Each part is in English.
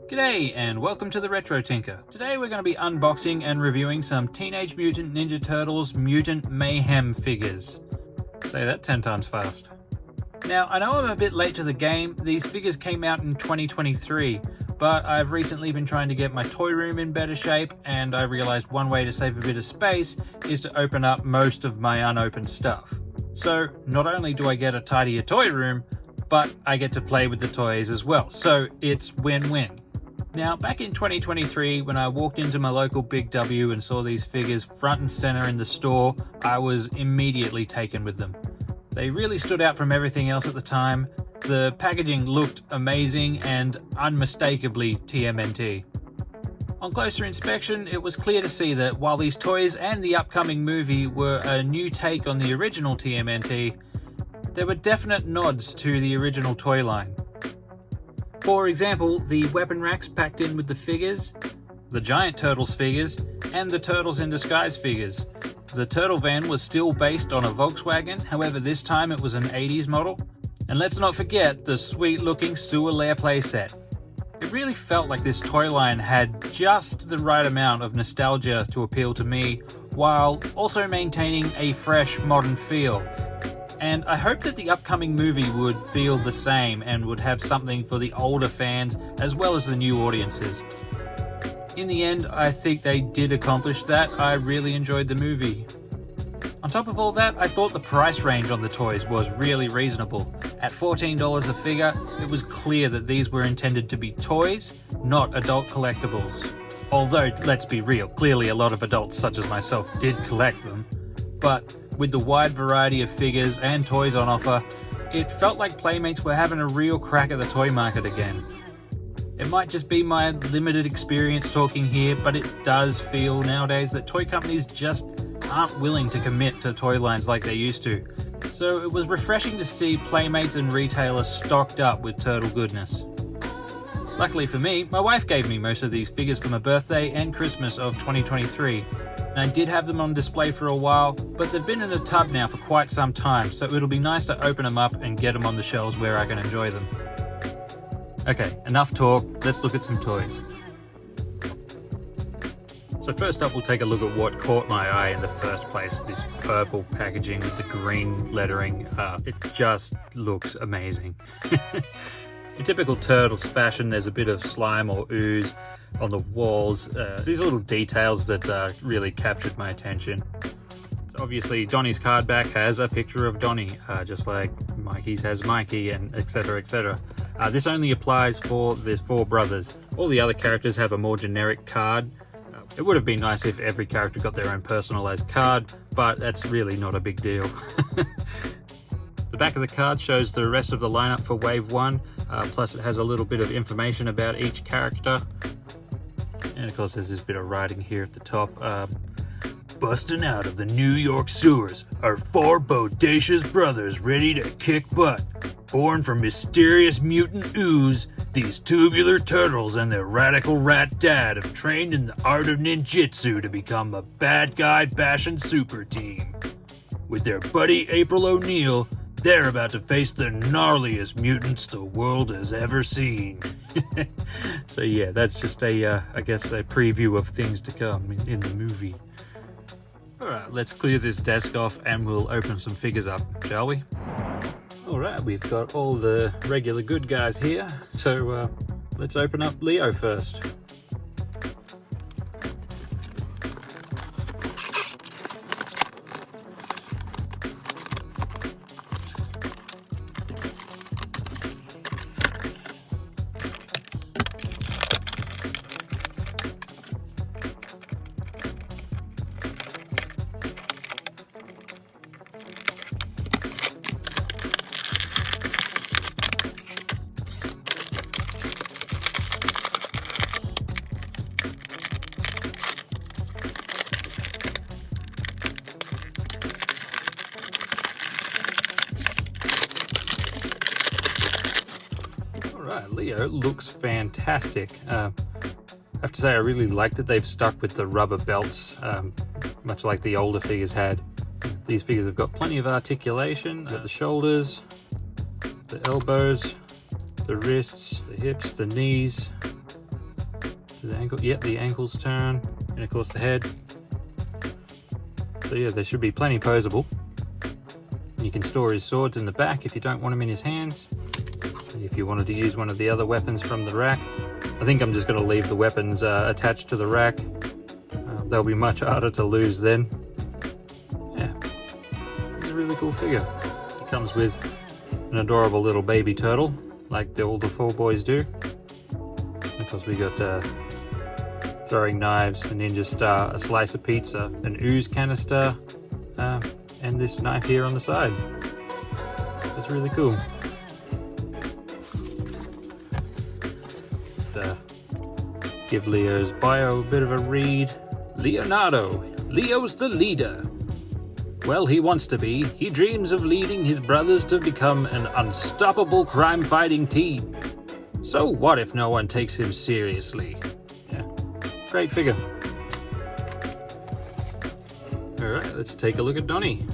G'day and welcome to the RetroTinker. Today we're going to be unboxing and reviewing some Teenage Mutant Ninja Turtles Mutant Mayhem figures. Say that 10 times fast. Now, I know I'm a bit late to the game. These figures came out in 2023, but I've recently been trying to get my toy room in better shape, and I realized one way to save a bit of space is to open up most of my unopened stuff. So not only do I get a tidier toy room, but I get to play with the toys as well, so it's win-win. Now, back in 2023, when I walked into my local Big W and saw these figures front and center in the store, I was immediately taken with them. They really stood out from everything else at the time. The packaging looked amazing and unmistakably TMNT. On closer inspection, it was clear to see that while these toys and the upcoming movie were a new take on the original TMNT, there were definite nods to the original toy line. For example, the weapon racks packed in with the figures, the Giant Turtles figures, and the Turtles in Disguise figures. The Turtle Van was still based on a Volkswagen, however this time it was an 80s model. And let's not forget the sweet looking Sewer Lair playset. It really felt like this toy line had just the right amount of nostalgia to appeal to me, while also maintaining a fresh, modern feel. And I hope that the upcoming movie would feel the same and would have something for the older fans as well as the new audiences. In the end, I think they did accomplish that. I really enjoyed the movie. On top of all that, I thought the price range on the toys was really reasonable. At $14 a figure, it was clear that these were intended to be toys, not adult collectibles. Although, let's be real, clearly a lot of adults such as myself did collect them. But with the wide variety of figures and toys on offer, it felt like Playmates were having a real crack at the toy market again. It might just be my limited experience talking here, but it does feel nowadays that toy companies just aren't willing to commit to toy lines like they used to. So it was refreshing to see Playmates and retailers stocked up with turtle goodness. Luckily for me, my wife gave me most of these figures for my birthday and Christmas of 2023. And I did have them on display for a while, but they've been in a tub now for quite some time, so it'll be nice to open them up and get them on the shelves where I can enjoy them. Okay, enough talk, let's look at some toys. So first up, we'll take a look at what caught my eye in the first place, this purple packaging with the green lettering. It just looks amazing. In typical Turtles fashion, there's a bit of slime or ooze on the walls. These little details that really captured my attention. So obviously, Donnie's card back has a picture of Donnie, just like Mikey's has Mikey, and etc, etc. This only applies for the four brothers. All the other characters have a more generic card. It would have been nice if every character got their own personalized card, but that's really not a big deal. The back of the card shows the rest of the lineup for Wave 1, plus it has a little bit of information about each character. And of course there's this bit of writing here at the top. Busting out of the New York sewers are four bodacious brothers ready to kick butt. Born from mysterious mutant ooze, these tubular turtles and their radical rat dad have trained in the art of ninjutsu to become a bad guy bashing super team. With their buddy April O'Neil, they're about to face the gnarliest mutants the world has ever seen. So yeah, that's just I guess a preview of things to come in the movie. Alright, let's clear this desk off and we'll open some figures up, shall we? Alright, we've got all the regular good guys here, so let's open up Leo first. Leo looks fantastic. I have to say I really like that they've stuck with the rubber belts, much like the older figures had. These figures have got plenty of articulation, the shoulders, the elbows, the wrists, the hips, the knees. The ankle, yep, the ankles turn, and of course the head. So yeah, they should be plenty posable. You can store his swords in the back if you don't want them in his hands. If you wanted to use one of the other weapons from the rack. I think I'm just going to leave the weapons attached to the rack. They'll be much harder to lose then. Yeah, it's a really cool figure. It comes with an adorable little baby turtle, like all the four boys do. And of course we got throwing knives, a ninja star, a slice of pizza, an ooze canister, and this knife here on the side. That's really cool. Give Leo's bio a bit of a read. Leonardo. Leo's the leader. Well, he wants to be. He dreams of leading his brothers to become an unstoppable crime-fighting team. So what if no one takes him seriously? Yeah, great figure. Alright, let's take a look at Donnie.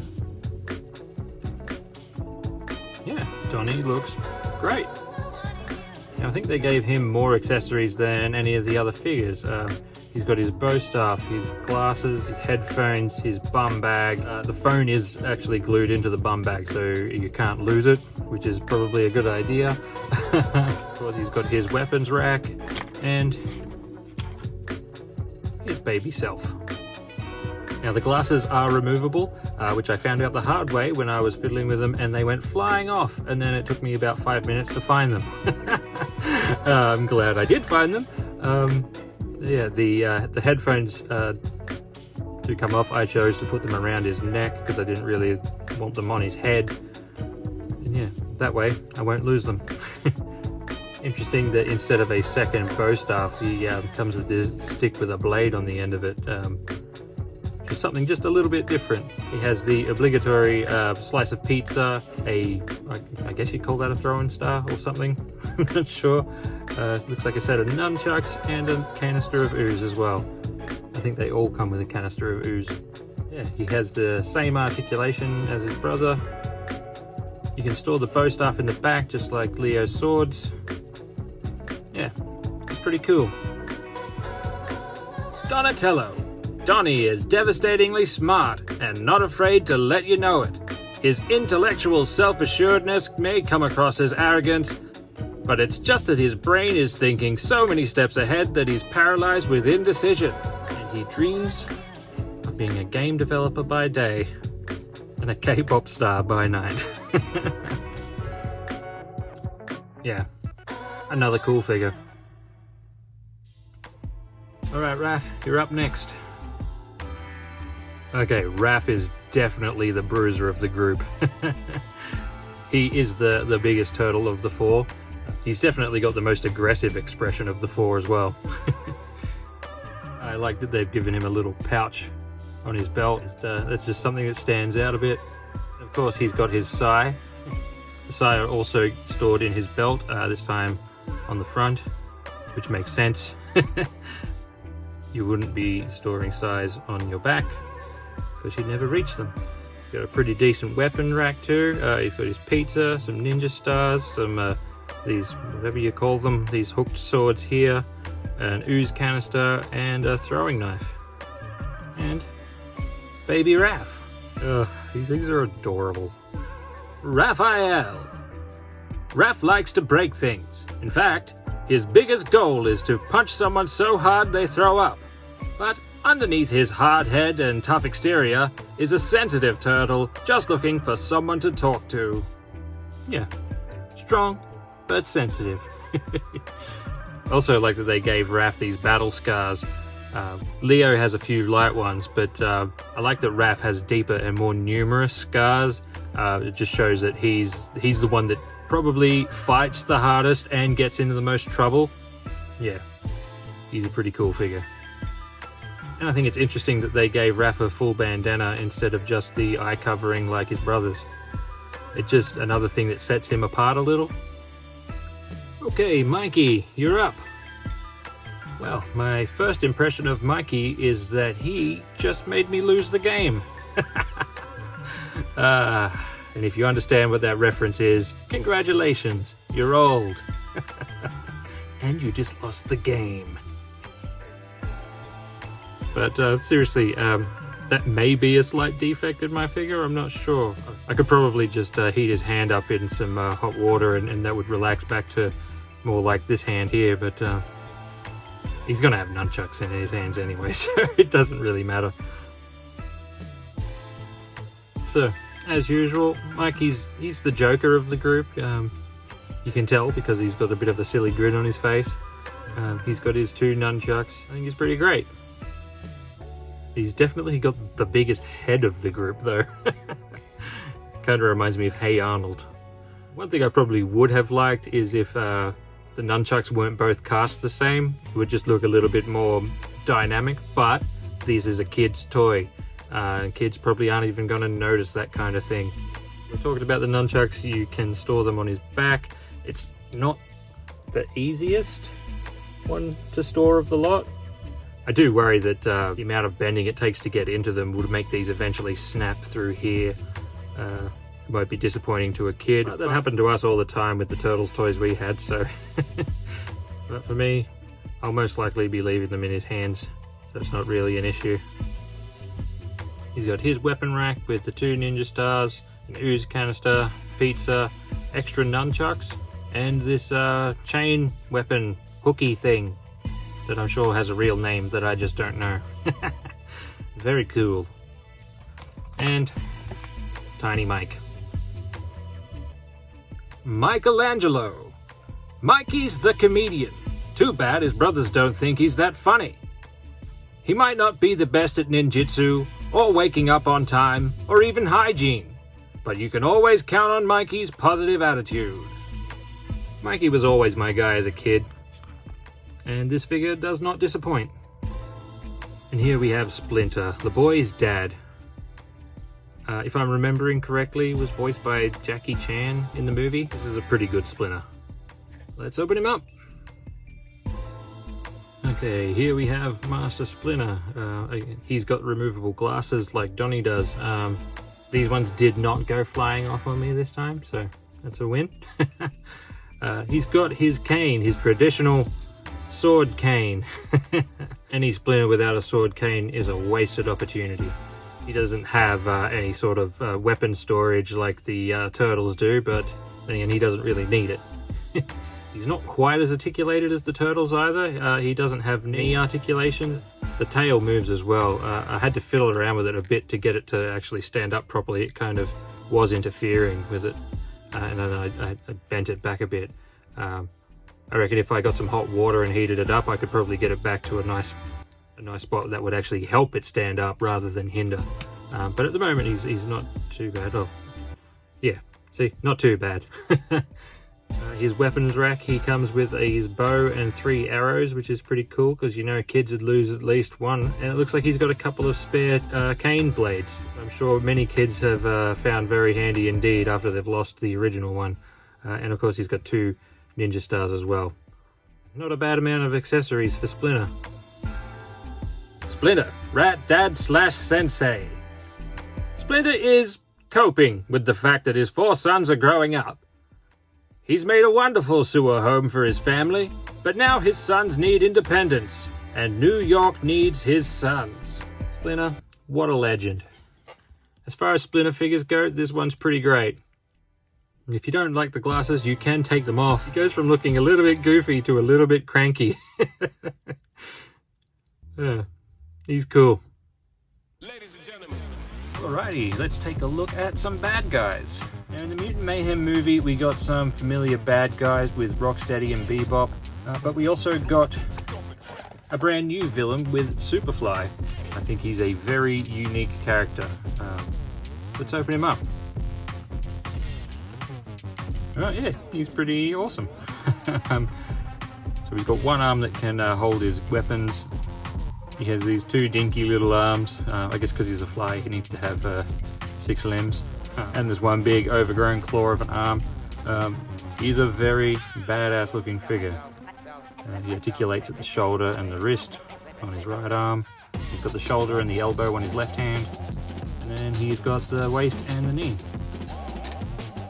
Yeah, Donnie looks great. I think they gave him more accessories than any of the other figures. He's got his bow staff, his glasses, his headphones, his bum bag. The phone is actually glued into the bum bag, so you can't lose it, which is probably a good idea. Of course, he's got his weapons rack and his baby self. Now the glasses are removable, which I found out the hard way when I was fiddling with them, and they went flying off, and then it took me about 5 minutes to find them. I'm glad I did find them. Yeah, the headphones do come off. I chose to put them around his neck because I didn't really want them on his head. And yeah, that way I won't lose them. Interesting that instead of a second bow staff, he comes with this stick with a blade on the end of it. Something just a little bit different. He has the obligatory slice of pizza, I guess you'd call that a throwing star or something. I'm not sure. Looks like a set of nunchucks and a canister of ooze as well. I think they all come with a canister of ooze. Yeah, he has the same articulation as his brother. You can store the bow staff in the back just like Leo's swords. Yeah, it's pretty cool. Donatello. Donnie is devastatingly smart and not afraid to let you know it. His intellectual self-assuredness may come across as arrogance, but it's just that his brain is thinking so many steps ahead that he's paralyzed with indecision, and he dreams of being a game developer by day and a K-pop star by night. Yeah, another cool figure. Alright, Raph, you're up next. Okay, Raph is definitely the bruiser of the group. He is the biggest turtle of the four. He's definitely got the most aggressive expression of the four as well. I like that they've given him a little pouch on his belt. That's just something that stands out a bit. Of course, he's got his sai. The sai are also stored in his belt, this time on the front, which makes sense. You wouldn't be storing sais on your back, because you'd never reach them. He's got a pretty decent weapon rack too. He's got his pizza, some ninja stars, some these, whatever you call them, these hooked swords here, an ooze canister, and a throwing knife. And baby Raph. These are adorable. Raphael. Raph likes to break things. In fact, his biggest goal is to punch someone so hard they throw up. But underneath his hard head and tough exterior is a sensitive turtle just looking for someone to talk to. Yeah, strong but sensitive. Also like that they gave Raph these battle scars. Leo has a few light ones, but I like that Raph has deeper and more numerous scars. It just shows that he's the one that probably fights the hardest and gets into the most trouble. Yeah, he's a pretty cool figure. And I think it's interesting that they gave Raph a full bandana instead of just the eye covering like his brothers. It's just another thing that sets him apart a little. Okay, Mikey, you're up. Well, my first impression of Mikey is that he just made me lose the game. And if you understand what that reference is, congratulations, you're old. And you just lost the game. But seriously, that may be a slight defect in my figure, I'm not sure. I could probably just heat his hand up in some hot water and that would relax back to more like this hand here, but he's gonna have nunchucks in his hands anyway, so it doesn't really matter. So, as usual, Mikey's the joker of the group. You can tell because he's got a bit of a silly grin on his face. He's got his 2 nunchucks. I think he's pretty great. He's definitely got the biggest head of the group though. Kind of reminds me of Hey Arnold. One thing I probably would have liked is if the nunchucks weren't both cast the same. It would just look a little bit more dynamic, but this is a kid's toy. Kids probably aren't even going to notice that kind of thing. We're talking about the nunchucks. You can store them on his back. It's not the easiest one to store of the lot. I do worry that the amount of bending it takes to get into them would make these eventually snap through here. It might be disappointing to a kid. That happened to us all the time with the Turtles toys we had, so... But for me, I'll most likely be leaving them in his hands, so it's not really an issue. He's got his weapon rack with the 2 ninja stars, an ooze canister, pizza, extra nunchucks, and this chain weapon hooky thing that I'm sure has a real name that I just don't know. Very cool. And Tiny Mike. Michelangelo. Mikey's the comedian. Too bad his brothers don't think he's that funny. He might not be the best at ninjutsu, or waking up on time, or even hygiene, but you can always count on Mikey's positive attitude. Mikey was always my guy as a kid, and this figure does not disappoint. And here we have Splinter, the boy's dad. If I'm remembering correctly, was voiced by Jackie Chan in the movie. This is a pretty good Splinter. Let's open him up. Okay, here we have Master Splinter. He's got removable glasses like Donnie does. These ones did not go flying off on me this time, so that's a win. He's got his cane, his traditional sword cane. Any Splinter without a sword cane is a wasted opportunity. He doesn't have any sort of weapon storage like the Turtles do, but then again, he doesn't really need it. He's not quite as articulated as the Turtles either. He doesn't have knee articulation. The tail moves as well. I had to fiddle around with it a bit to get it to actually stand up properly. It kind of was interfering with it, and then I bent it back a bit. I reckon if I got some hot water and heated it up, I could probably get it back to a nice spot that would actually help it stand up rather than hinder. But at the moment, he's not too bad. Oh, yeah, see, not too bad. His weapons rack, he comes with his bow and 3 arrows, which is pretty cool because you know kids would lose at least one. And it looks like he's got a couple of spare cane blades. I'm sure many kids have found very handy indeed after they've lost the original one. And of course he's got 2 ninja stars as well. Not a bad amount of accessories for Splinter. Splinter, Rat Dad / Sensei. Splinter is coping with the fact that his 4 sons are growing up. He's made a wonderful sewer home for his family, but now his sons need independence, and New York needs his sons. Splinter, what a legend. As far as Splinter figures go, this one's pretty great. If you don't like the glasses, you can take them off. He goes from looking a little bit goofy to a little bit cranky. He's cool. Ladies and gentlemen. Alrighty, let's take a look at some bad guys. Now in the Mutant Mayhem movie, we got some familiar bad guys with Rocksteady and Bbop, but we also got a brand new villain with Superfly. I think he's a very unique character. Let's open him up. Oh yeah, he's pretty awesome. So we've got one arm that can hold his weapons. He has these 2 dinky little arms. I guess because he's a fly, he needs to have 6 limbs. And there's one big overgrown claw of an arm. He's a very badass looking figure. He articulates at the shoulder and the wrist on his right arm. He's got the shoulder and the elbow on his left hand. And then he's got the waist and the knee.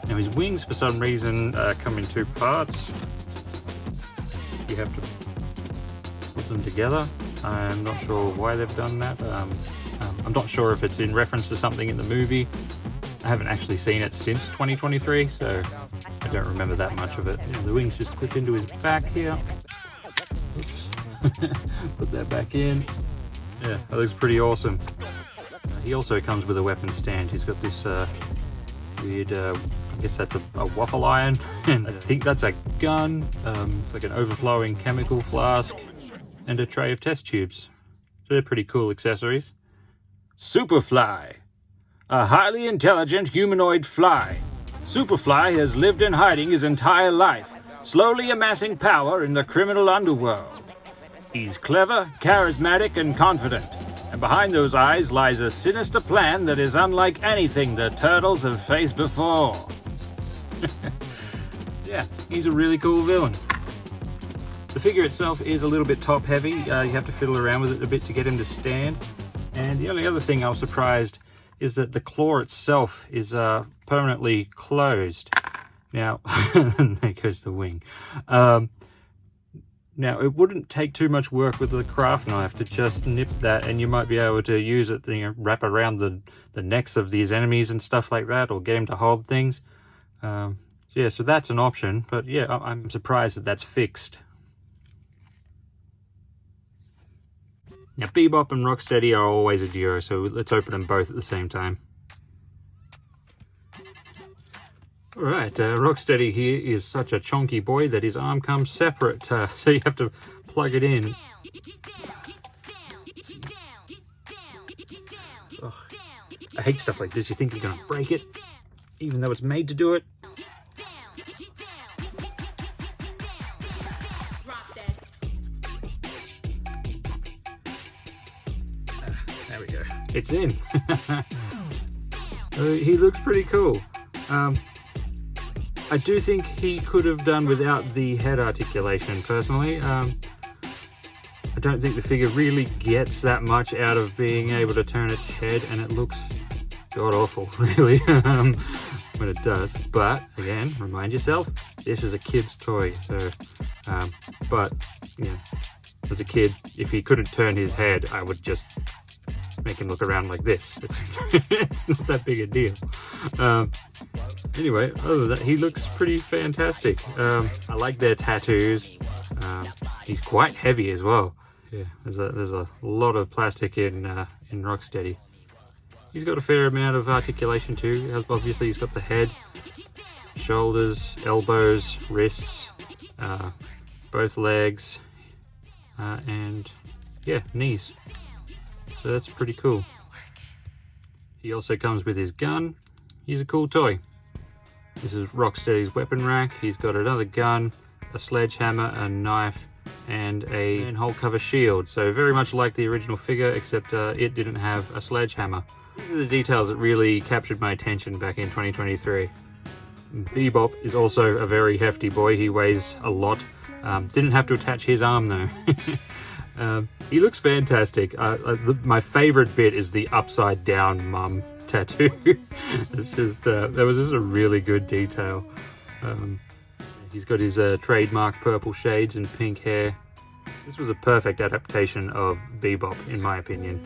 Now his wings for some reason come in 2 parts. You have to put them together. I'm not sure why they've done that. I'm not sure if it's in reference to something in the movie. I haven't actually seen it since 2023, so I don't remember that much of it. The wings just clip into his back here. Oops. Put that back in. Yeah, that looks pretty awesome. He also comes with a weapon stand. He's got this weird, I guess that's a waffle iron, and I think that's a gun, like an overflowing chemical flask, and a tray of test tubes. So they're pretty cool accessories. Superfly, a highly intelligent humanoid fly. Superfly has lived in hiding his entire life, slowly amassing power in the criminal underworld. He's clever, charismatic, and confident, and behind those eyes lies a sinister plan that is unlike anything the turtles have faced before. Yeah, he's a really cool villain. The figure itself is a little bit top heavy. You have to fiddle around with it a bit to get him to stand. And the only other thing I was surprised is that the claw itself is permanently closed. Now, there goes the wing. Now, it wouldn't take too much work with the craft knife to just nip that, and you might be able to use it, you know, wrap around the necks of these enemies and stuff like that, or get them to hold things. Yeah, so that's an option, but yeah, I'm surprised that that's fixed. Now, Bbop and Rocksteady are always a duo, so let's open them both at the same time. Alright, Rocksteady here is such a chonky boy that his arm comes separate, so you have to plug it in. Ugh. I hate stuff like this. You think you're going to break it, even though it's made to do it. There we go. It's in. He looks pretty cool. I do think he could have done without the head articulation, personally. I don't think the figure really gets that much out of being able to turn its head, and it looks god-awful, really, when it does. But, again, remind yourself, this is a kid's toy, so, but, yeah, as a kid, if he couldn't turn his head, I would just make him look around like this. It's not that big a deal. Anyway, other than that, he looks pretty fantastic. I like their tattoos. He's quite heavy as well. Yeah, there's a lot of plastic in Rocksteady. He's got a fair amount of articulation too. Obviously, he's got the head, shoulders, elbows, wrists, both legs, and yeah, knees. So that's pretty cool. He also comes with his gun. He's a cool toy. This is Rocksteady's weapon rack. He's got another gun, a sledgehammer, a knife, and a manhole cover shield. So very much like the original figure, except it didn't have a sledgehammer. These are the details that really captured my attention back in 2023. Bbop is also a very hefty boy. He weighs a lot. Didn't have to attach his arm though. He looks fantastic. My favorite bit is the upside down mum tattoo. It's just that was just a really good detail. He's got his trademark purple shades and pink hair. This was a perfect adaptation of Bbop, in my opinion.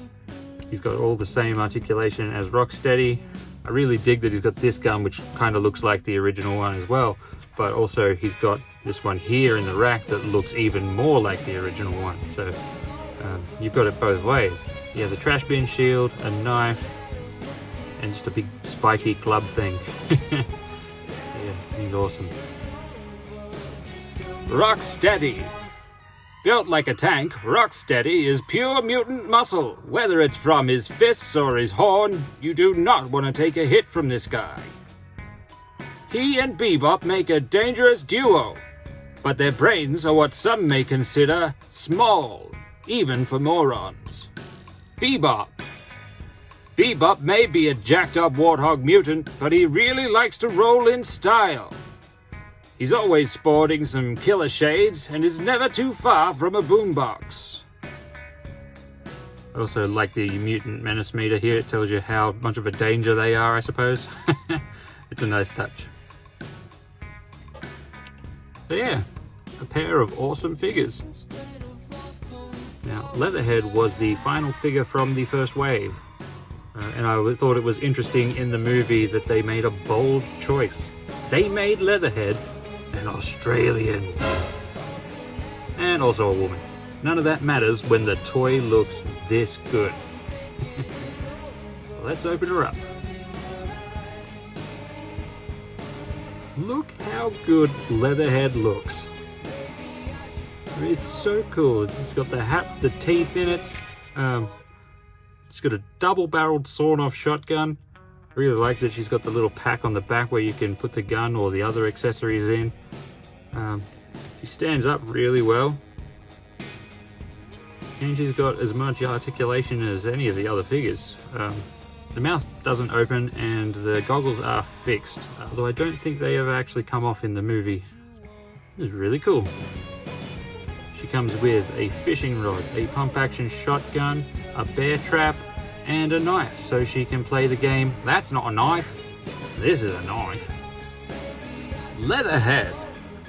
He's got all the same articulation as Rocksteady. I really dig that he's got this gun, which kind of looks like the original one as well, but also he's got this one here in the rack that looks even more like the original one. So you've got it both ways. He has a trash bin shield, a knife, and just a big spiky club thing. Yeah, he's awesome. Rocksteady. Built like a tank, Rocksteady is pure mutant muscle. Whether it's from his fists or his horn, you do not want to take a hit from this guy. He and Bbop make a dangerous duo, but their brains are what some may consider small, even for morons. Bbop. Bbop may be a jacked-up warthog mutant, but he really likes to roll in style. He's always sporting some killer shades and is never too far from a boombox. I also like the mutant menace meter here. It tells you how much of a danger they are, I suppose. It's a nice touch. So yeah, a pair of awesome figures. Now, Leatherhead was the final figure from the first wave, and I thought it was interesting in the movie that they made a bold choice. They made Leatherhead an Australian, and also a woman. None of that matters when the toy looks this good. Let's open her up. Look how good Leatherhead looks. It's so cool. It's got the hat, the teeth in it. It's got a double-barreled sawn-off shotgun. I really like that she's got the little pack on the back where you can put the gun or the other accessories in. She stands up really well. And she's got as much articulation as any of the other figures. The mouth doesn't open and the goggles are fixed, although I don't think they ever actually come off in the movie. It's really cool. She comes with a fishing rod, a pump-action shotgun, a bear trap, and a knife, so she can play the game. That's not a knife. This is a knife. Leatherhead.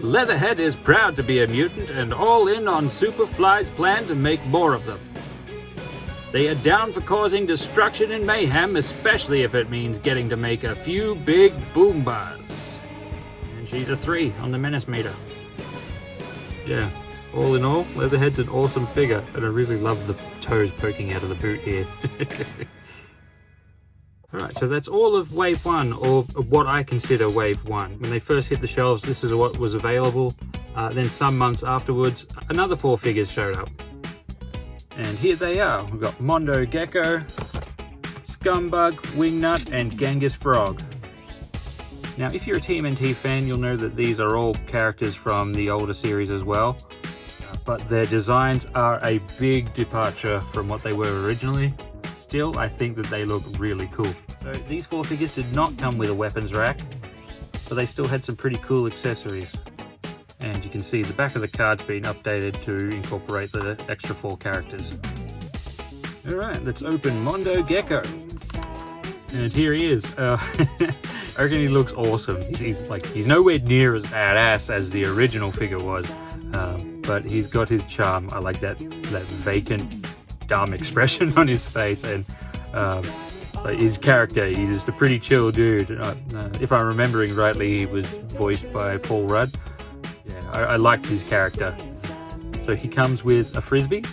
Leatherhead is proud to be a mutant and all in on Superfly's plan to make more of them. They are down for causing destruction and mayhem, especially if it means getting to make a few big boom bars. And she's a 3 on the menace meter. Yeah. All in all, Leatherhead's an awesome figure, and I really love the toes poking out of the boot here. Alright, so that's all of Wave 1, or what I consider Wave 1. When they first hit the shelves, this is what was available. Then some months afterwards, another 4 figures showed up. And here they are. We've got Mondo Gecko, Scumbug, Wingnut, and Genghask Frog. Now, if you're a TMNT fan, you'll know that these are all characters from the older series as well. But their designs are a big departure from what they were originally. Still, I think that they look really cool. So these 4 figures did not come with a weapons rack, but they still had some pretty cool accessories. And you can see the back of the card's been updated to incorporate the extra 4 characters. Alright, let's open Mondo Gecko. And here he is. I reckon he looks awesome. He's nowhere near as badass as the original figure was. But he's got his charm. I like that vacant, dumb expression on his face, and like his character, he's just a pretty chill dude. If I'm remembering rightly, he was voiced by Paul Rudd. Yeah, I liked his character. So he comes with a frisbee,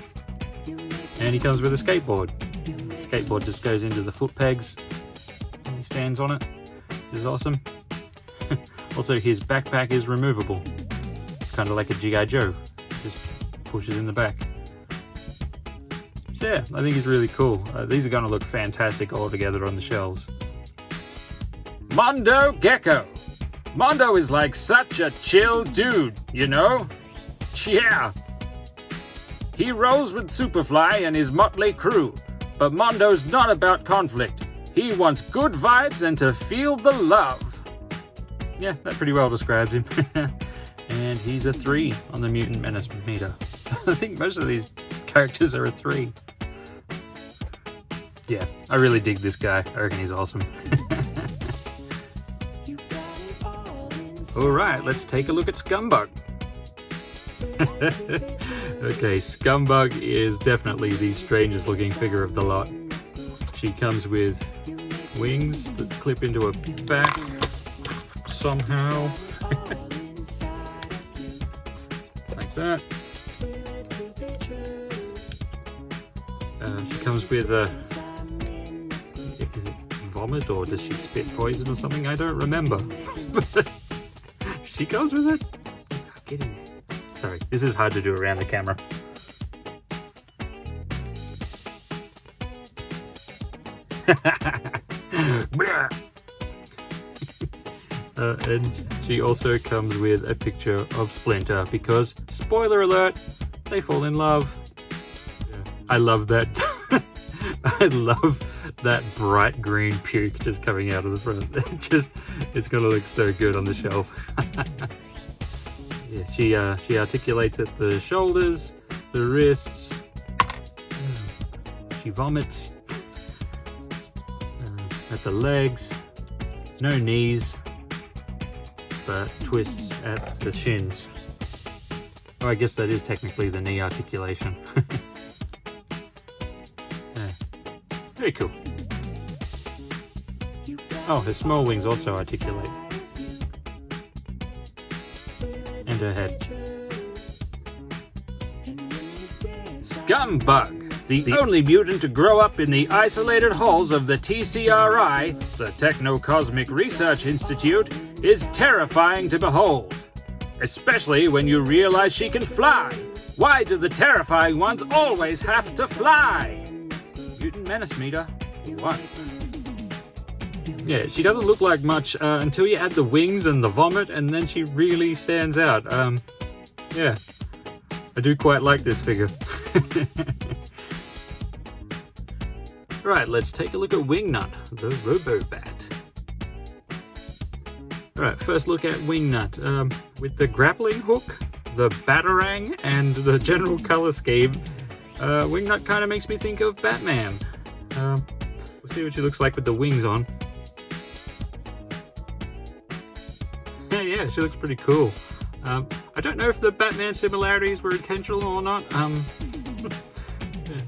and he comes with a skateboard. The skateboard just goes into the foot pegs, and he stands on it, which is awesome. Also, his backpack is removable. Kind of like a G.I. Joe, just pushes in the back. So yeah, I think he's really cool. These are going to look fantastic all together on the shelves. Mondo Gecko. Mondo is like such a chill dude, you know? Yeah. He rolls with Superfly and his motley crew, but Mondo's not about conflict. He wants good vibes and to feel the love. Yeah, that pretty well describes him. And he's a 3 on the Mutant Menace meter. I think most of these characters are a 3. Yeah, I really dig this guy. I reckon he's awesome. Alright, let's take a look at Scumbug. Okay, Scumbug is definitely the strangest looking figure of the lot. She comes with wings that clip into her back somehow. That. She comes with a... Is it vomit or does she spit poison or something? I don't remember. She comes with it? Get in there. Sorry, this is hard to do around the camera. And she also comes with a picture of Splinter because, spoiler alert, they fall in love. Yeah. I love that. I love that bright green puke just coming out of the front. It's gonna look so good on the shelf. Yeah, she articulates at the shoulders, the wrists. She vomits at the legs. No knees, but twists at the shins. Oh, I guess that is technically the knee articulation. Very cool. Oh, her small wings also articulate. And her head. Scumbug, the only mutant to grow up in the isolated halls of the TCRI, the Techno-Cosmic Research Institute, is terrifying to behold. Especially when you realize she can fly. Why do the terrifying ones always have to fly? Mutant Menace Meter 1. Yeah, she doesn't look like much until you add the wings and the vomit, and then she really stands out. Yeah, I do quite like this figure. Right, let's take a look at Wingnut, the Robo-Bat. Alright, first look at Wingnut. With the grappling hook, the batarang, and the general colour scheme, Wingnut kind of makes me think of Batman. We'll see what she looks like with the wings on. Yeah, she looks pretty cool. I don't know if the Batman similarities were intentional or not.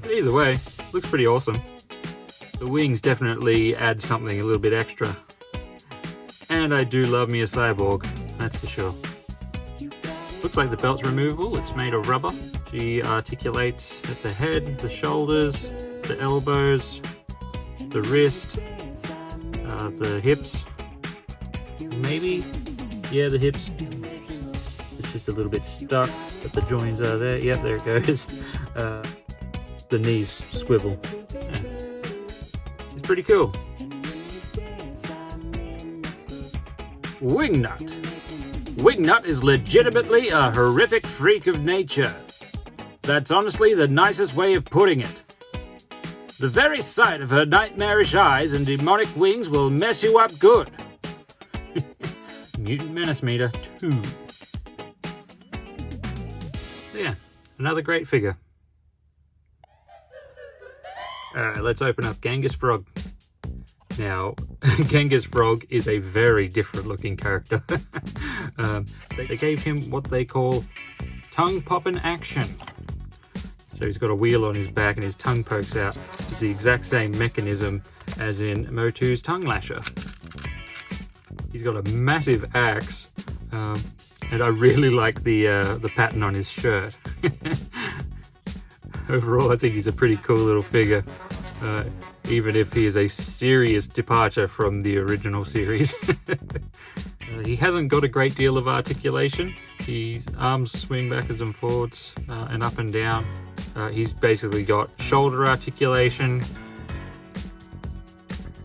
Either way, looks pretty awesome. The wings definitely add something a little bit extra. And I do love me a cyborg, that's for sure. Looks like the belt's removable, it's made of rubber. She articulates at the head, the shoulders, the elbows, the wrist, the hips. Maybe? Yeah, the hips. It's just a little bit stuck, but the joins are there. Yep, there it goes. The knees swivel. Yeah. She's pretty cool. Wingnut. Wingnut is legitimately a horrific freak of nature. That's honestly the nicest way of putting it. The very sight of her nightmarish eyes and demonic wings will mess you up good. Mutant Menace Meter 2. Yeah, another great figure. Alright, let's open up Genghask Frog. Now, Genghask Frog is a very different looking character. They gave him what they call tongue poppin' action. So he's got a wheel on his back and his tongue pokes out. It's the exact same mechanism as in Motu's tongue lasher. He's got a massive axe, and I really like the pattern on his shirt. Overall, I think he's a pretty cool little figure, even if he is a serious departure from the original series. He hasn't got a great deal of articulation. His arms swing backwards and forwards and up and down. He's basically got shoulder articulation,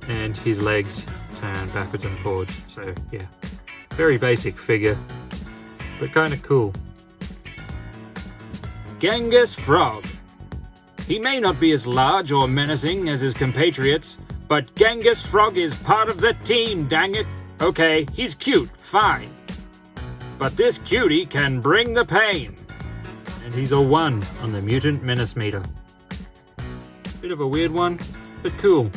and his legs turn backwards and forwards. So yeah, very basic figure, but kind of cool. Genghask Frog. He may not be as large or menacing as his compatriots, but Genghask Frog is part of the team, dang it. Okay, he's cute, fine. But this cutie can bring the pain. And he's a 1 on the Mutant Menace Meter. Bit of a weird one, but cool.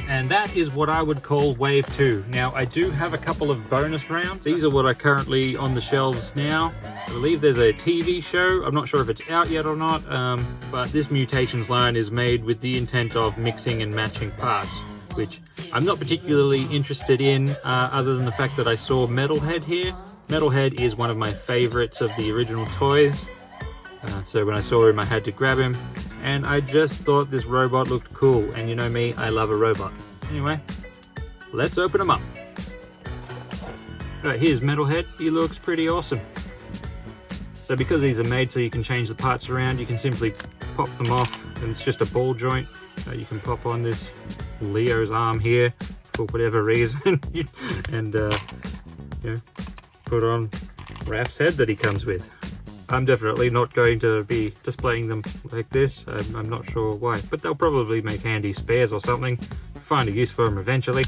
And that is what I would call Wave 2. Now, I do have a couple of bonus rounds. These are what are currently on the shelves now. I believe there's a TV show. I'm not sure if it's out yet or not, but this Mutations line is made with the intent of mixing and matching parts, which I'm not particularly interested in, other than the fact that I saw Metalhead here. Metalhead is one of my favorites of the original toys. So when I saw him, I had to grab him. And I just thought this robot looked cool. And you know me, I love a robot. Anyway, let's open him up. Alright, here's Metalhead. He looks pretty awesome. So because these are made so you can change the parts around, you can simply pop them off. And it's just a ball joint. You can pop on this Leo's arm here for whatever reason. And, you know, put on Raph's head that he comes with. I'm definitely not going to be displaying them like this. I'm not sure why, but they'll probably make handy spares or something. Find a use for them eventually.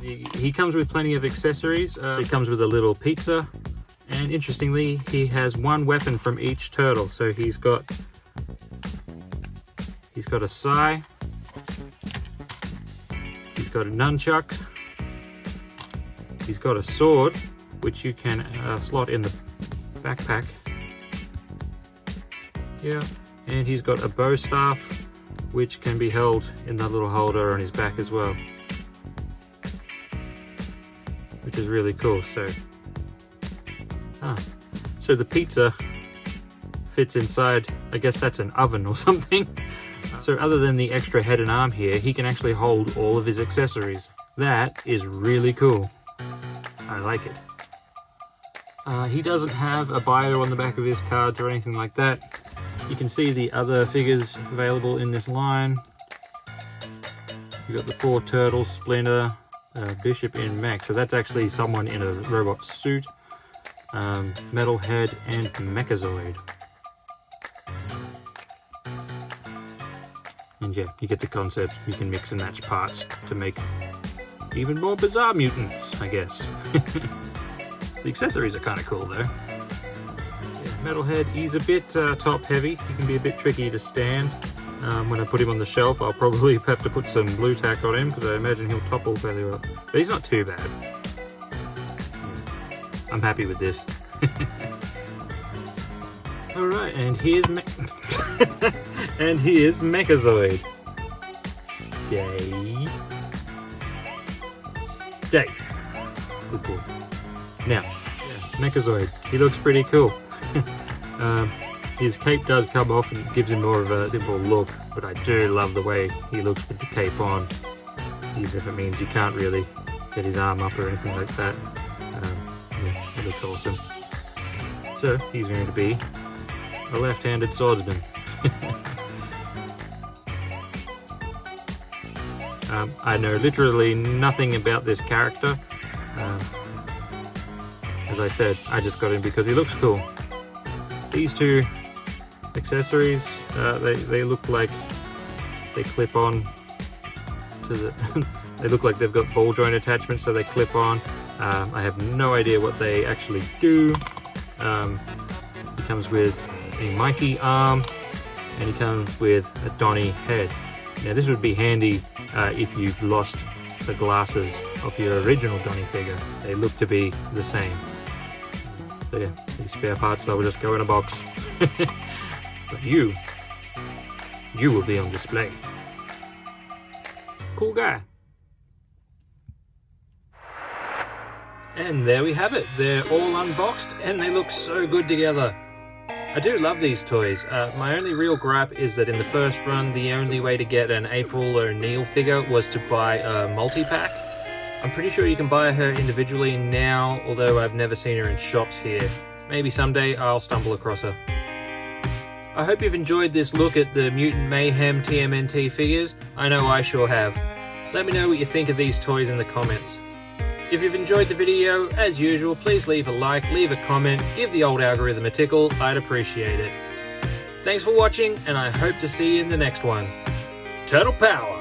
He comes with plenty of accessories. He comes with a little pizza, and interestingly, he has one weapon from each turtle. So he's got a sai, he's got a nunchuck, he's got a sword, which you can slot in the backpack. Yeah, And he's got a bow staff, which can be held in that little holder on his back as well, which is really cool. So the pizza fits inside, I guess that's an oven or something. So other than the extra head and arm here, he can actually hold all of his accessories. That is really cool. I like it. He doesn't have a bio on the back of his cards or anything like that. You can see the other figures available in this line. You've got the 4 turtles, Splinter, Bishop in mech, so that's actually someone in a robot suit, Metalhead and Mechazoid. And yeah, you get the concept. You can mix and match parts to make even more bizarre mutants, I guess. The accessories are kind of cool though. Yeah, Metalhead, he's a bit top heavy. He can be a bit tricky to stand. When I put him on the shelf, I'll probably have to put some blue tack on him because I imagine he'll topple fairly well. But he's not too bad. Yeah. I'm happy with this. Alright, and here's and here's Mechazoid. Stay. Good boy. Now, Mechazoid. He looks pretty cool. His cape does come off and gives him more of a simple look, but I do love the way he looks with the cape on, even if it means you can't really get his arm up or anything like that. Yeah, it looks awesome. So, he's going to be a left-handed swordsman. I know literally nothing about this character. As I said, I just got him because he looks cool. These 2 accessories, they look like they clip on to the they look like they've got ball joint attachments, so they clip on. I have no idea what they actually do. He comes with a Mikey arm and he comes with a Donnie head. Now this would be handy if you've lost the glasses of your original Donnie figure. They look to be the same. So yeah, these spare parts will just go in a box. But you will be on display. Cool guy. And there we have it. They're all unboxed and they look so good together. I do love these toys. My only real gripe is that in the first run, the only way to get an April O'Neil figure was to buy a multi-pack. I'm pretty sure you can buy her individually now, although I've never seen her in shops here. Maybe someday I'll stumble across her. I hope you've enjoyed this look at the Mutant Mayhem TMNT figures. I know I sure have. Let me know what you think of these toys in the comments. If you've enjoyed the video, as usual, please leave a like, leave a comment, give the old algorithm a tickle, I'd appreciate it. Thanks for watching, and I hope to see you in the next one. Turtle Power!